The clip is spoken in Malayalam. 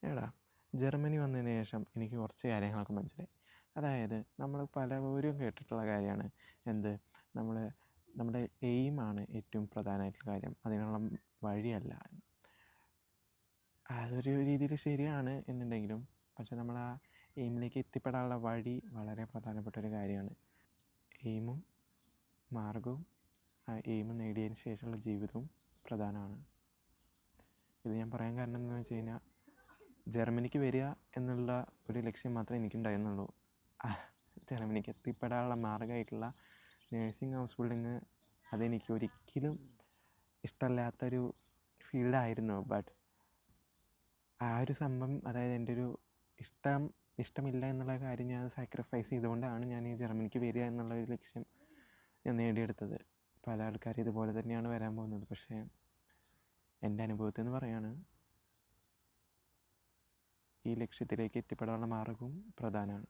എടാ, ജർമ്മനി വന്നതിന് ശേഷം എനിക്ക് കുറച്ച് കാര്യങ്ങളൊക്കെ മനസ്സിലായി. അതായത് നമ്മൾ പലപ്പോഴും കേട്ടിട്ടുള്ള കാര്യമാണ് എന്ത് നമ്മൾ നമ്മുടെ എയിമാണ് ഏറ്റവും പ്രധാനമായിട്ടുള്ള കാര്യം, അതിനുള്ള വഴിയല്ല എന്ന്. അതൊരു രീതിയിൽ ശരിയാണ് എന്നുണ്ടെങ്കിലും, പക്ഷെ നമ്മൾ ആ എയിമിലേക്ക് എത്തിപ്പെടാനുള്ള വഴി വളരെ പ്രധാനപ്പെട്ട ഒരു കാര്യമാണ്. എയിമും മാർഗവും ആ എയിം നേടിയതിന് ശേഷമുള്ള ജീവിതവും പ്രധാനമാണ്. ഇത് ഞാൻ പറയാൻ കാരണം എന്താണെന്ന് വെച്ച് കഴിഞ്ഞാൽ, ജർമ്മനിക്ക് വരിക എന്നുള്ള ഒരു ലക്ഷ്യം മാത്രമേ എനിക്കുണ്ടായിരുന്നുള്ളൂ. ജർമ്മനിക്ക് എത്തിപ്പെടാനുള്ള മാർഗ്ഗമായിട്ടുള്ള നേഴ്സിംഗ് ഹൗസ് ബിൽഡിങ് അതെനിക്ക് ഒരിക്കലും ഇഷ്ടമല്ലാത്തൊരു ഫീൽഡായിരുന്നു. ബട്ട് ആ ഒരു സംഭവം, അതായത് എൻ്റെ ഒരു ഇഷ്ടമില്ല എന്നുള്ള കാര്യം ഞാൻ സാക്രിഫൈസ് ചെയ്തുകൊണ്ടാണ് ഞാൻ ഈ ജർമ്മനിക്ക് വരിക എന്നുള്ള ഒരു ലക്ഷ്യം ഞാൻ നേടിയെടുത്തത്. പല ആൾക്കാരും ഇതുപോലെ തന്നെയാണ് വരാൻ പോകുന്നത്. പക്ഷേ എൻ്റെ അനുഭവത്തിൽ നിന്ന് പറയാണ്, ഈ ലക്ഷ്യത്തിലേക്ക് എത്തിപ്പെടാനുള്ള മാർഗ്ഗവും പ്രധാനമാണ്.